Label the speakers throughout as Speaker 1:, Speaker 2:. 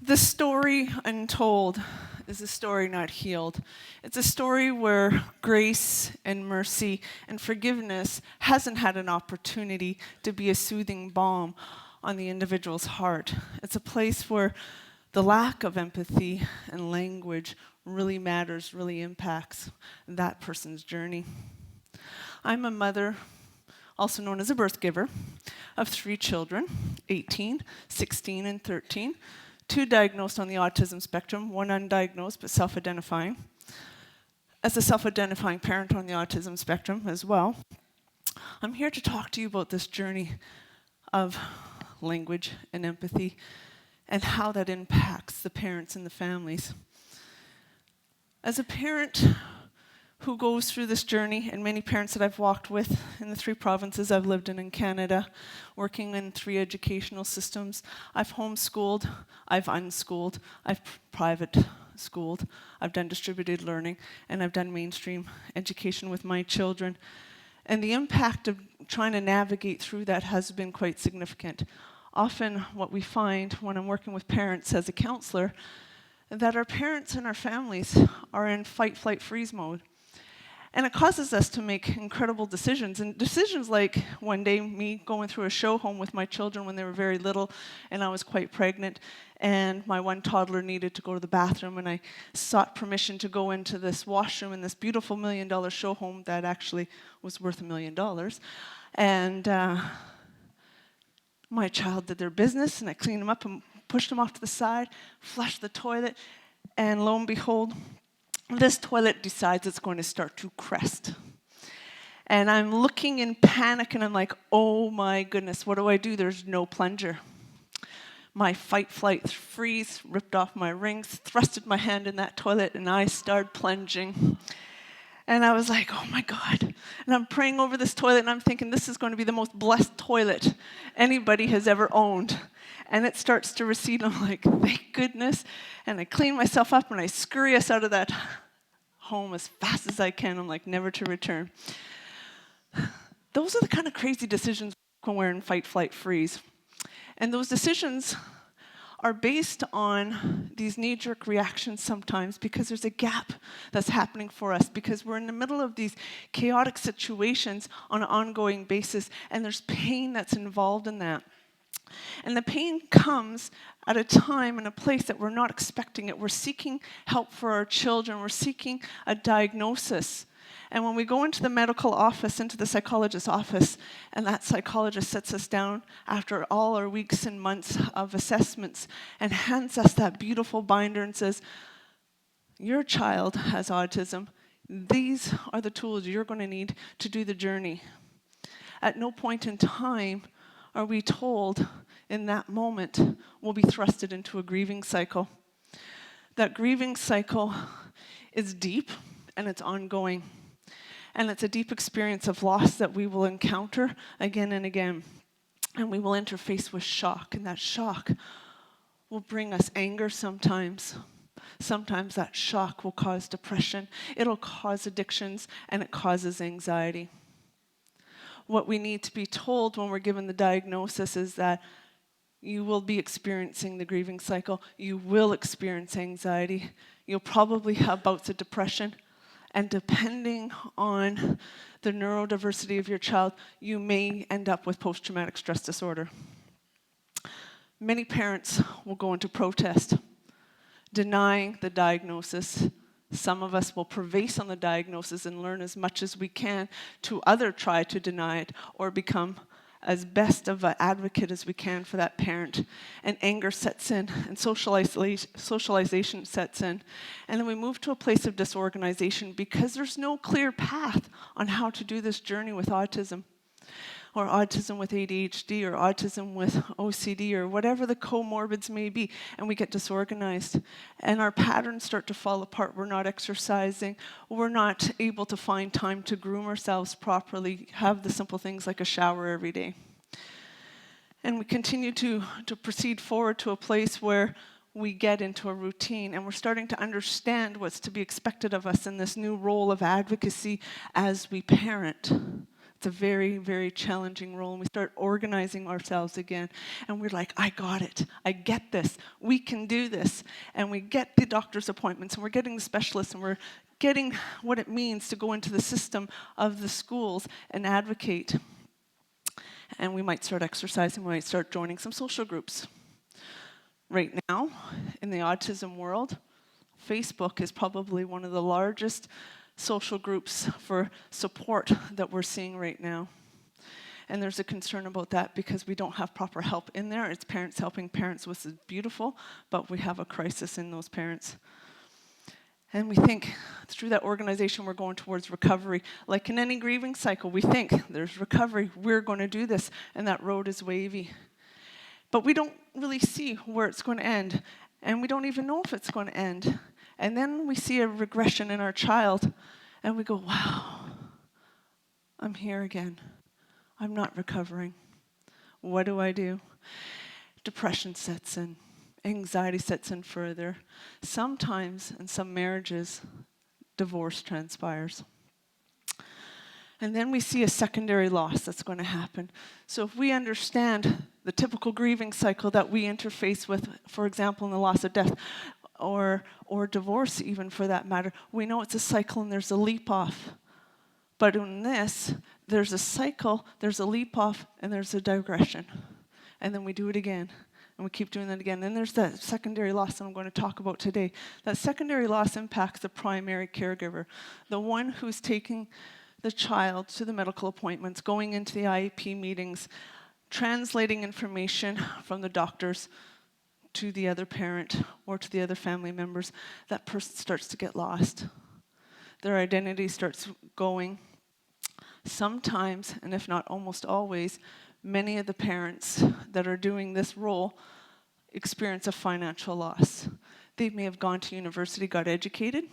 Speaker 1: The story Untold is a story not healed. It's a story where grace and mercy and forgiveness hasn't had an opportunity to be a soothing balm on the individual's heart. It's a place where the lack of empathy and language really matters, really impacts that person's journey. I'm a mother, also known as a birth giver, of 3 children, 18, 16, and 13. 2 diagnosed on the autism spectrum, 1 undiagnosed but self-identifying. As a self-identifying parent on the autism spectrum as well, I'm here to talk to you about this journey of language and empathy and how that impacts the parents and the families. As a parent who goes through this journey, and many parents that I've walked with in the 3 provinces I've lived in Canada, working in 3 educational systems. I've homeschooled, I've unschooled, I've private schooled, I've done distributed learning, and I've done mainstream education with my children. And the impact of trying to navigate through that has been quite significant. Often what we find when I'm working with parents as a counselor, that our parents and our families are in fight, flight, freeze mode. And it causes us to make incredible decisions. And decisions like one day me going through a show home with my children when they were very little and I was quite pregnant and my 1 toddler needed to go to the bathroom and I sought permission to go into this washroom in this beautiful $1 million show home that actually was worth $1 million. And my child did their business and I cleaned them up and pushed them off to the side, flushed the toilet, and lo and behold, this toilet decides it's going to start to crest. And I'm looking in panic and I'm like, oh my goodness, what do I do? There's no plunger. My fight, flight, freeze ripped off my rings, thrusted my hand in that toilet, and I started plunging. And I was like, oh my God. And I'm praying over this toilet and I'm thinking this is going to be the most blessed toilet anybody has ever owned. And it starts to recede. I'm like, thank goodness. And I clean myself up and I scurry us out of that home as fast as I can. I'm like, never to return. Those are the kind of crazy decisions when we're in fight, flight, freeze. And those decisions are based on these knee-jerk reactions sometimes because there's a gap that's happening for us because we're in the middle of these chaotic situations on an ongoing basis and there's pain that's involved in that. And the pain comes at a time and a place that we're not expecting it. We're seeking help for our children. We're seeking a diagnosis. And when we go into the medical office, into the psychologist's office, and that psychologist sets us down after all our weeks and months of assessments and hands us that beautiful binder and says, your child has autism. These are the tools you're going to need to do the journey. At no point in time are we told in that moment we'll be thrusted into a grieving cycle. That grieving cycle is deep and it's ongoing. And it's a deep experience of loss that we will encounter again and again. And we will interface with shock, and that shock will bring us anger sometimes. Sometimes that shock will cause depression, it'll cause addictions, and it causes anxiety. What we need to be told when we're given the diagnosis is that you will be experiencing the grieving cycle, you will experience anxiety, you'll probably have bouts of depression, and depending on the neurodiversity of your child, you may end up with post-traumatic stress disorder. Many parents will go into protest, denying the diagnosis. Some of us will pervase on the diagnosis and learn as much as we can to try to deny it or become as best of an advocate as we can for that parent. And anger sets in and socialization sets in. And then we move to a place of disorganization because there's no clear path on how to do this journey with autism or autism with ADHD or autism with OCD or whatever the comorbids may be, and we get disorganized. And our patterns start to fall apart. We're not exercising. We're not able to find time to groom ourselves properly, have the simple things like a shower every day. And we continue to proceed forward to a place where we get into a routine and we're starting to understand what's to be expected of us in this new role of advocacy as we parent It's a very, very challenging role, and we start organizing ourselves again, and we're like, I got it. I get this. We can do this. And we get the doctor's appointments, and we're getting the specialists, and we're getting what it means to go into the system of the schools and advocate. And we might start exercising, we might start joining some social groups. Right now, in the autism world, Facebook is probably one of the largest social groups for support that we're seeing right now. And there's a concern about that because we don't have proper help in there. It's parents helping parents, which is beautiful, but we have a crisis in those parents. And we think through that organization we're going towards recovery. Like in any grieving cycle, we think there's recovery, we're going to do this, and that road is wavy. But we don't really see where it's going to end, and we don't even know if it's going to end. And then we see a regression in our child, and we go, wow, I'm here again. I'm not recovering. What do I do? Depression sets in. Anxiety sets in further. Sometimes, in some marriages, divorce transpires. And then we see a secondary loss that's going to happen. So if we understand the typical grieving cycle that we interface with, for example, in the loss of death, or divorce even for that matter, we know it's a cycle and there's a leap off. But in this, there's a cycle, there's a leap off, and there's a digression. And then we do it again, and we keep doing that again. Then there's that secondary loss that I'm going to talk about today. That secondary loss impacts the primary caregiver, the one who's taking the child to the medical appointments, going into the IEP meetings, translating information from the doctors to the other parent or to the other family members. That person starts to get lost. Their identity starts going. Sometimes, and if not almost always, many of the parents that are doing this role experience a financial loss. They may have gone to university, got educated,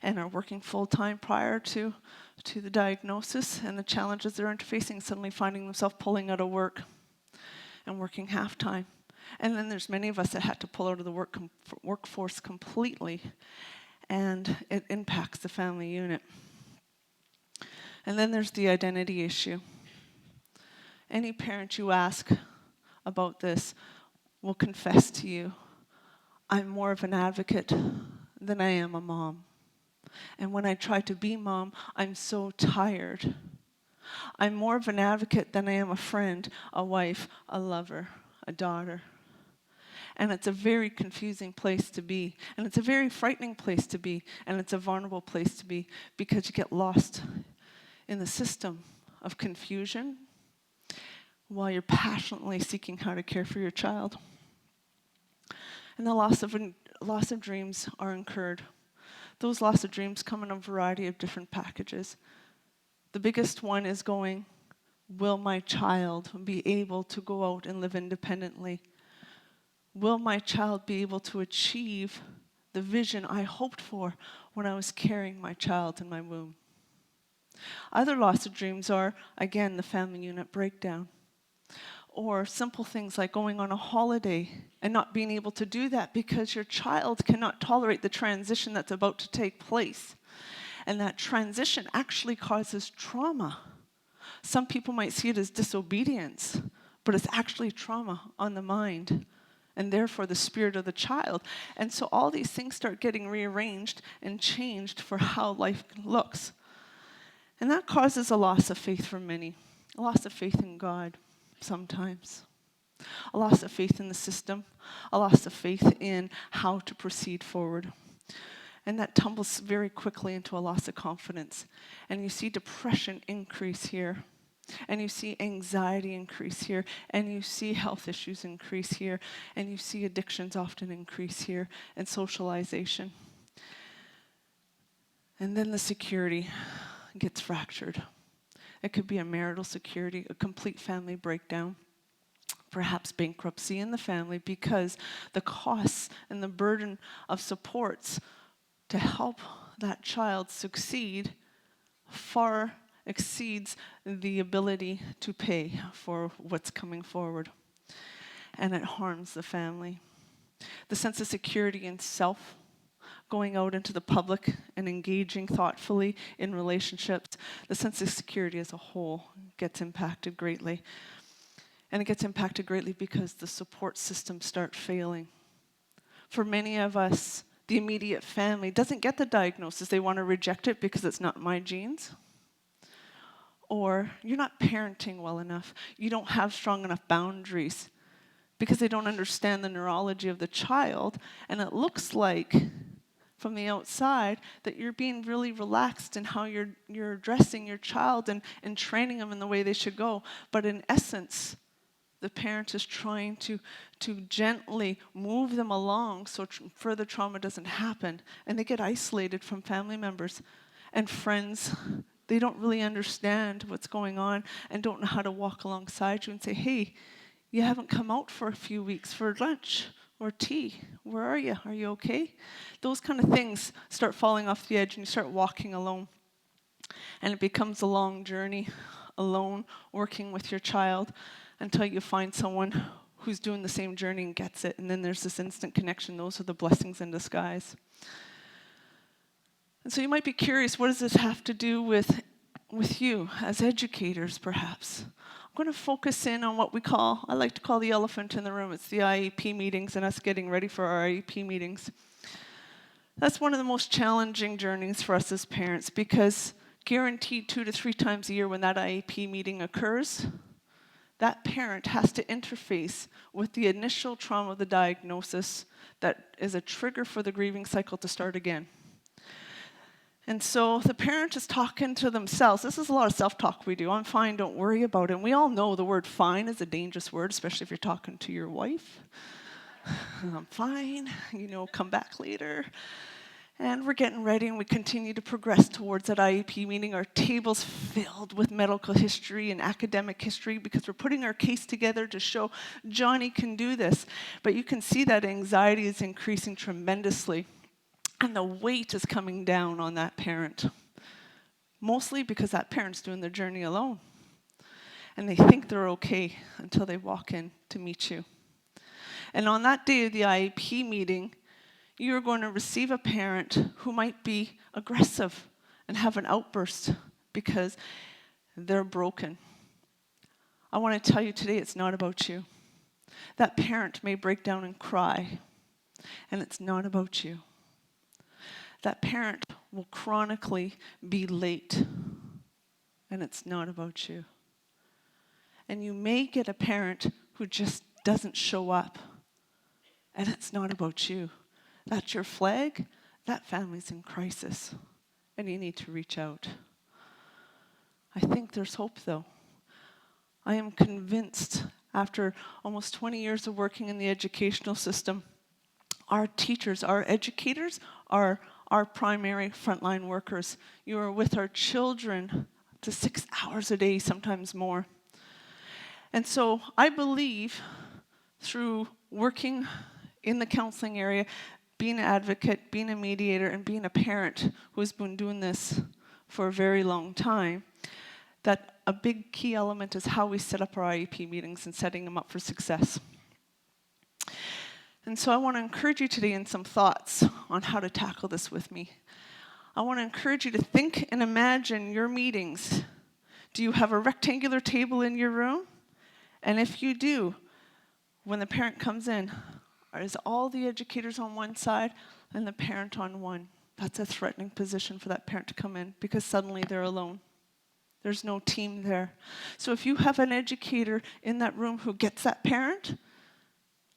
Speaker 1: and are working full-time prior to the diagnosis and the challenges they're interfacing, suddenly finding themselves pulling out of work and working half-time. And then there's many of us that had to pull out of the workforce completely, and it impacts the family unit. And then there's the identity issue. Any parent you ask about this will confess to you, I'm more of an advocate than I am a mom. And when I try to be mom, I'm so tired. I'm more of an advocate than I am a friend, a wife, a lover, a daughter. And it's a very confusing place to be. And it's a very frightening place to be. And it's a vulnerable place to be because you get lost in the system of confusion while you're passionately seeking how to care for your child. And the loss of dreams are incurred. Those loss of dreams come in a variety of different packages. The biggest one is going, will my child be able to go out and live independently? Will my child be able to achieve the vision I hoped for when I was carrying my child in my womb? Other loss of dreams are, again, the family unit breakdown. Or simple things like going on a holiday and not being able to do that because your child cannot tolerate the transition that's about to take place. And that transition actually causes trauma. Some people might see it as disobedience, but it's actually trauma on the mind, and therefore the spirit of the child. And so all these things start getting rearranged and changed for how life looks. And that causes a loss of faith for many, a loss of faith in God sometimes, a loss of faith in the system, a loss of faith in how to proceed forward. And that tumbles very quickly into a loss of confidence. And you see depression increase here. And you see anxiety increase here. And you see health issues increase here. And you see addictions often increase here. And socialization. And then the security gets fractured. It could be a marital security, a complete family breakdown, perhaps bankruptcy in the family because the costs and the burden of supports to help that child succeed far exceeds the ability to pay for what's coming forward. And it harms the family. The sense of security in self going out into the public and engaging thoughtfully in relationships, the sense of security as a whole gets impacted greatly. And it gets impacted greatly because the support systems start failing. For many of us, the immediate family doesn't get the diagnosis. They want to reject it because it's not my genes. Or you're not parenting well enough. You don't have strong enough boundaries because they don't understand the neurology of the child. And it looks like, from the outside, that you're being really relaxed in how you're addressing your child and training them in the way they should go. But in essence, the parent is trying to gently move them along so further trauma doesn't happen. And they get isolated from family members and friends. They don't really understand what's going on and don't know how to walk alongside you and say, hey, you haven't come out for a few weeks for lunch or tea. Where are you? Are you okay? Those kind of things start falling off the edge and you start walking alone. And it becomes a long journey, alone, working with your child until you find someone who's doing the same journey and gets it. And then there's this instant connection. Those are the blessings in disguise. And so you might be curious, what does this have to do with you as educators, perhaps? I'm going to focus in on what I like to call the elephant in the room. It's the IEP meetings and us getting ready for our IEP meetings. That's one of the most challenging journeys for us as parents because guaranteed 2 to 3 times a year when that IEP meeting occurs, that parent has to interface with the initial trauma of the diagnosis that is a trigger for the grieving cycle to start again. And so the parent is talking to themselves. This is a lot of self-talk we do. I'm fine, don't worry about it. And we all know the word fine is a dangerous word, especially if you're talking to your wife. I'm fine, come back later. And we're getting ready and we continue to progress towards that IEP meeting. Our table's filled with medical history and academic history because we're putting our case together to show Johnny can do this. But you can see that anxiety is increasing tremendously. And the weight is coming down on that parent, mostly because that parent's doing their journey alone. And they think they're okay until they walk in to meet you. And on that day of the IEP meeting, you're going to receive a parent who might be aggressive and have an outburst because they're broken. I want to tell you today it's not about you. That parent may break down and cry, and it's not about you. That parent will chronically be late, and it's not about you. And you may get a parent who just doesn't show up, and it's not about you. That's your flag. That family's in crisis, and you need to reach out. I think there's hope, though. I am convinced, after almost 20 years of working in the educational system, our teachers, our educators are our primary frontline workers. You are with our children to 6 hours a day, sometimes more. And so I believe through working in the counseling area, being an advocate, being a mediator, and being a parent who has been doing this for a very long time, that a big key element is how we set up our IEP meetings and setting them up for success. And so I want to encourage you today in some thoughts on how to tackle this with me. I want to encourage you to think and imagine your meetings. Do you have a rectangular table in your room? And if you do, when the parent comes in, is all the educators on one side and the parent on one? That's a threatening position for that parent to come in because suddenly they're alone. There's no team there. So if you have an educator in that room who gets that parent,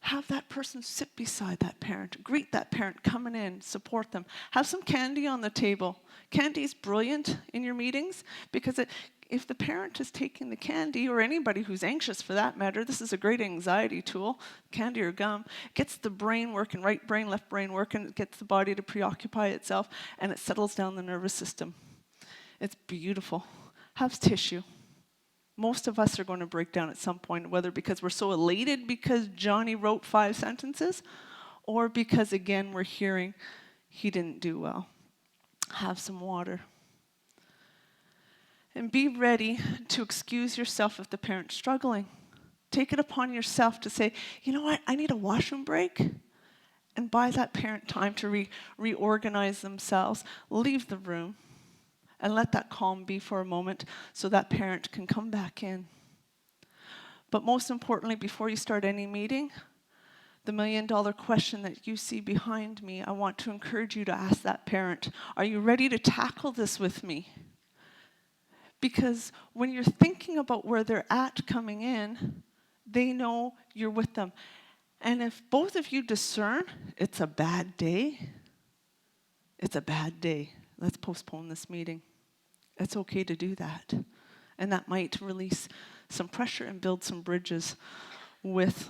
Speaker 1: have that person sit beside that parent. Greet that parent coming in, support them. Have some candy on the table. Candy is brilliant in your meetings because if the parent is taking the candy, or anybody who's anxious for that matter, this is a great anxiety tool, candy or gum, gets the brain working, right brain, left brain working, it gets the body to preoccupy itself, and it settles down the nervous system. It's beautiful. Have tissue. Most of us are going to break down at some point, whether because we're so elated because Johnny wrote 5 sentences, or because, again, we're hearing he didn't do well. Have some water. And be ready to excuse yourself if the parent's struggling. Take it upon yourself to say, you know what, I need a washroom break, and buy that parent time to reorganize themselves. Leave the room and let that calm be for a moment so that parent can come back in. But most importantly, before you start any meeting, the million-dollar question that you see behind me, I want to encourage you to ask that parent, are you ready to tackle this with me? Because when you're thinking about where they're at coming in, they know you're with them. And if both of you discern it's a bad day, it's a bad day. Let's postpone this meeting. It's okay to do that. And that might release some pressure and build some bridges with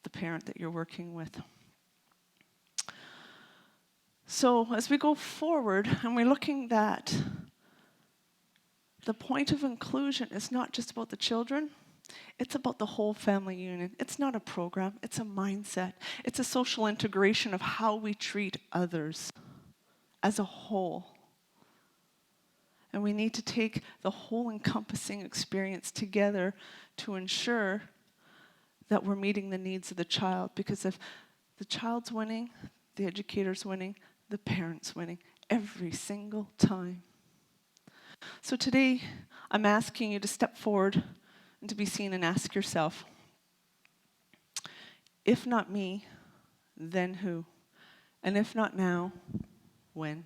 Speaker 1: the parent that you're working with. So as we go forward and we're looking at the point of inclusion is not just about the children, it's about the whole family unit. It's not a program, it's a mindset. It's a social integration of how we treat others as a whole. And we need to take the whole encompassing experience together to ensure that we're meeting the needs of the child. Because if the child's winning, the educator's winning, the parent's winning, every single time. So today, I'm asking you to step forward and to be seen and ask yourself, if not me, then who? And if not now, when?